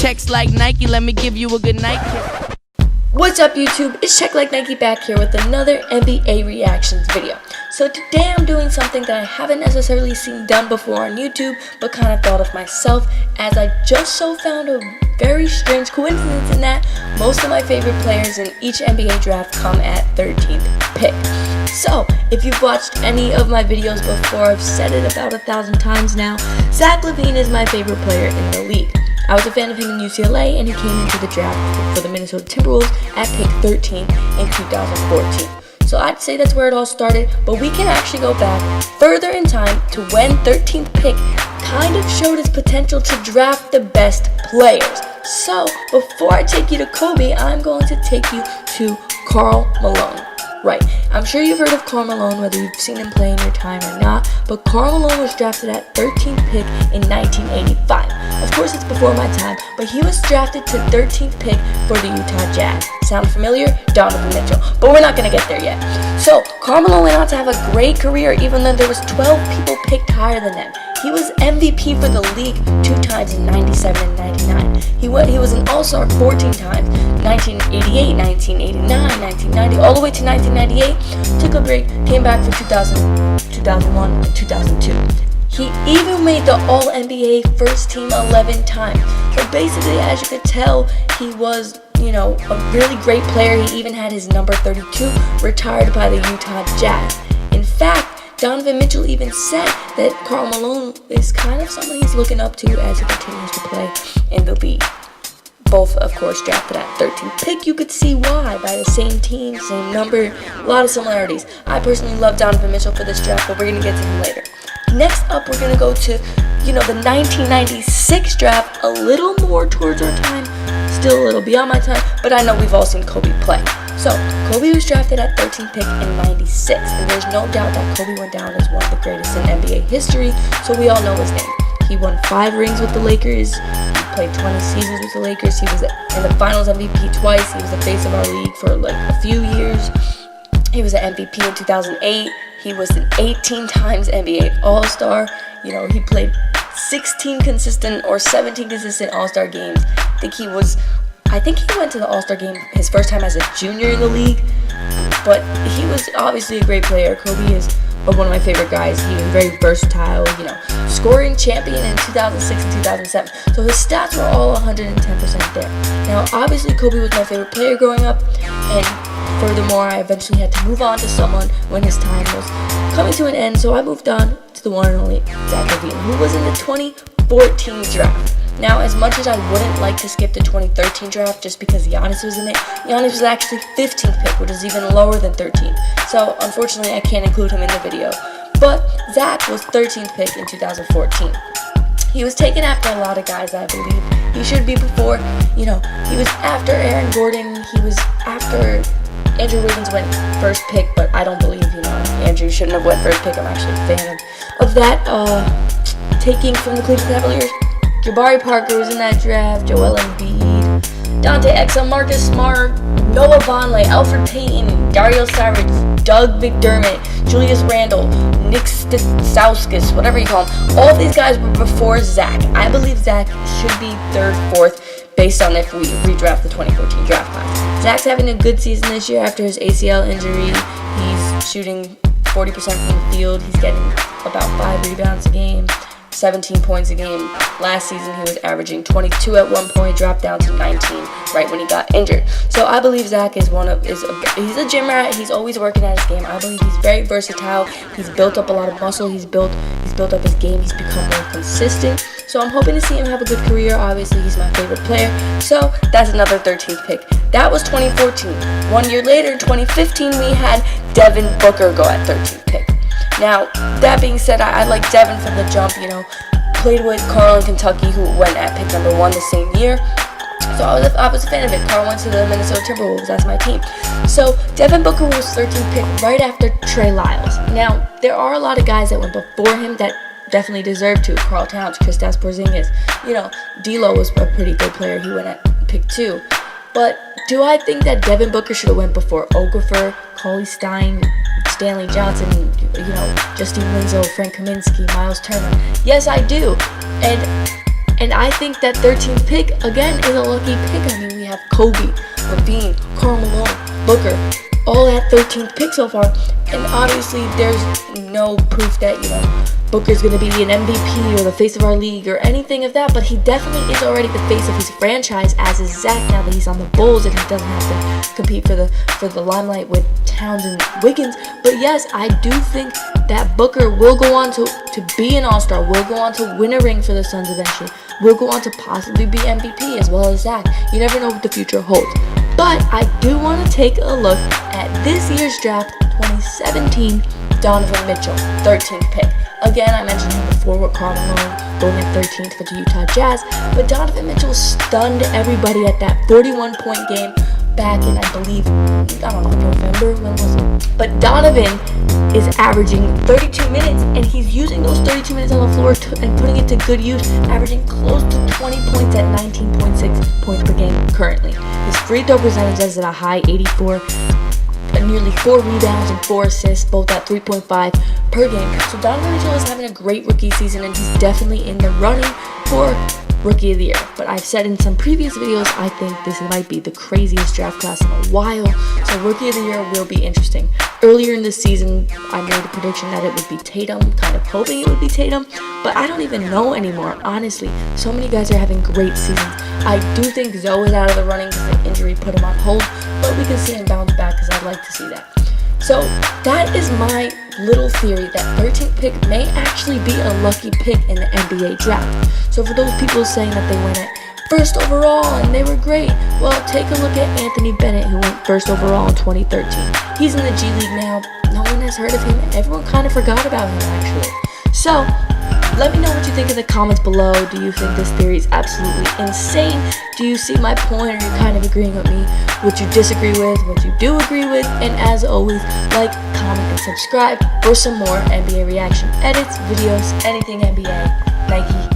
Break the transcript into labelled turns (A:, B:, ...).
A: Text like Nike, let me give you a good night kiss.
B: What's up YouTube, it's Check Like Nike back here with another NBA reactions video. So today I'm doing something that I haven't necessarily seen done before on YouTube, but kind of thought of myself, as I just so found a very strange coincidence in that most of my favorite players in each NBA draft come at 13th pick. So, if you've watched any of my videos before, I've said it about 1,000 times now, Zach LaVine is my favorite player in the league. I was a fan of him in UCLA, and he came into the draft for the Minnesota Timberwolves at pick 13 in 2014. So I'd say that's where it all started, but we can actually go back further in time to when 13th pick kind of showed his potential to draft the best players. So before I take you to Kobe, I'm going to take you to Karl Malone. Right, I'm sure you've heard of Karl Malone, whether you've seen him play in your time or not, but Karl Malone was drafted at 13th pick in 1985. Of course, it's before my time, but he was drafted to 13th pick for the Utah Jazz. Sound familiar? Donovan Mitchell. But we're not going to get there yet. So, Karl Malone went on to have a great career, even though there was 12 people picked higher than him. He was MVP for the league 2 times in 97 and 99. He was an All-Star 14 times, 1988, 1989, 1990, all the way to 1998. Took a break, came back for 2000, 2001, and 2002. He even made the All-NBA First Team 11 times. So basically, as you could tell, he was, a really great player. He even had his number 32 retired by the Utah Jazz. In fact, Donovan Mitchell even said that Karl Malone is kind of someone he's looking up to as he continues to play in the league. Both, of course, drafted at 13th pick. You could see why, by the same team, same number, a lot of similarities. I personally love Donovan Mitchell for this draft, but we're going to get to him later. Next up, we're going to go to, the 1996 draft, a little more towards our time, still a little beyond my time, but I know we've all seen Kobe play. So, Kobe was drafted at 13th pick in 96, and there's no doubt that Kobe went down as one of the greatest in NBA history, so we all know his name. He won 5 rings with the Lakers, he played 20 seasons with the Lakers, he was in the finals MVP twice, he was the face of our league for a few years, he was an MVP in 2008, he was an 18 times NBA All-Star, he played 16 consistent or 17 consistent All-Star games. I think he went to the All-Star game his first time as a junior in the league, but he was obviously a great player. Kobe is one of my favorite guys. He was very versatile, scoring champion in 2006 and 2007. So his stats were all 110% there. Now, obviously, Kobe was my favorite player growing up, and furthermore, I eventually had to move on to someone when his time was coming to an end, so I moved on to the one and only Zach LaVine, who was in the 2014 draft. Now, as much as I wouldn't like to skip the 2013 draft just because Giannis was in it, Giannis was actually 15th pick, which is even lower than 13th. So, unfortunately, I can't include him in the video. But Zach was 13th pick in 2014. He was taken after a lot of guys, I believe. He should be before, he was after Aaron Gordon. He was after Andrew Wiggins went first pick, but I don't believe, Andrew shouldn't have went first pick. I'm actually a fan of that taking from the Cleveland Cavaliers. Jabari Parker was in that draft, Joel Embiid, Dante Exum, Marcus Smart, Noah Vonleh, Alfred Payton, Dario Saric, Doug McDermott, Julius Randle, Nick Stauskas, whatever you call him. All of these guys were before Zach. I believe Zach should be 3rd, 4th, based on if we redraft the 2014 draft class. Zach's having a good season this year after his ACL injury. He's shooting 40% from the field. He's getting about 5 rebounds a game, 17 points a game. Last season, he was averaging 22 at one point, dropped down to 19 right when he got injured. So I believe Zach is he's a gym rat. He's always working at his game. I believe he's very versatile. He's built up a lot of muscle. He's built up his game. He's become more consistent. So I'm hoping to see him have a good career. Obviously, he's my favorite player. So that's another 13th pick. That was 2014. 1 year later, in 2015, we had Devin Booker go at 13th pick. Now, that being said, I like Devin from the jump, Played with Carl in Kentucky, who went at pick number 1 the same year. So I was a fan of it. Carl went to the Minnesota Timberwolves. That's my team. So Devin Booker was 13th pick right after Trey Lyles. Now, there are a lot of guys that went before him that definitely deserve to. Karl Towns, Kristaps Porzingis. D'Lo was a pretty good player. He went at pick 2. But do I think that Devin Booker should have went before Okafor, Cauley Stein, Stanley Johnson, Justine Winslow, Frank Kaminsky, Miles Turner? Yes, I do. And And I think that 13th pick, again, is a lucky pick. I mean, we have Kobe, Levine, Karl Malone, Booker, all at 13th pick so far. And obviously, there's no proof that, Booker's going to be an MVP or the face of our league or anything of that, but he definitely is already the face of his franchise, as is Zach, now that he's on the Bulls and he doesn't have to compete for the limelight with Towns and Wiggins. But yes, I do think that Booker will go on to be an all-star, will go on to win a ring for the Suns eventually, will go on to possibly be MVP as well as Zach. You never know what the future holds. But I do want to take a look at this year's draft, 2017, Donovan Mitchell, 13th pick. Again, I mentioned him before with Karl Malone going at 13th for the Utah Jazz, but Donovan Mitchell stunned everybody at that 41-point game back in, I believe, November, when was it? But Donovan is averaging 32 minutes, and he's using those 32 minutes on the floor and putting it to good use, averaging close to 20 points at 19.6 points per game currently. His free throw percentage is at a high 84, nearly 4 rebounds and 4 assists, both at 3.5 per game. So Donovan Mitchell is having a great rookie season, and he's definitely in the running for Rookie of the Year. But I've said in some previous videos, I think this might be the craziest draft class in a while. So Rookie of the Year will be interesting. Earlier in this season, I made a prediction that it would be Tatum, kind of hoping it would be Tatum, but I don't even know anymore, honestly. So many guys are having great seasons. I do think Zoe is out of the running because the injury put him on hold, but we can see him bounce back because I'd like to see that. So that is my little theory that 13th pick may actually be a lucky pick in the NBA draft. So for those people saying that they went at first overall and they were great, well, take a look at Anthony Bennett, who went first overall in 2013. He's in the G League now. No one has heard of him. Everyone kind of forgot about him, actually. So let me know what you think in the comments below. Do you think this theory is absolutely insane? Do you see my point? Are you kind of agreeing with me? What you disagree with? What you do agree with? And as always, like, comment, and subscribe for some more NBA reaction edits, videos, anything NBA. Nike.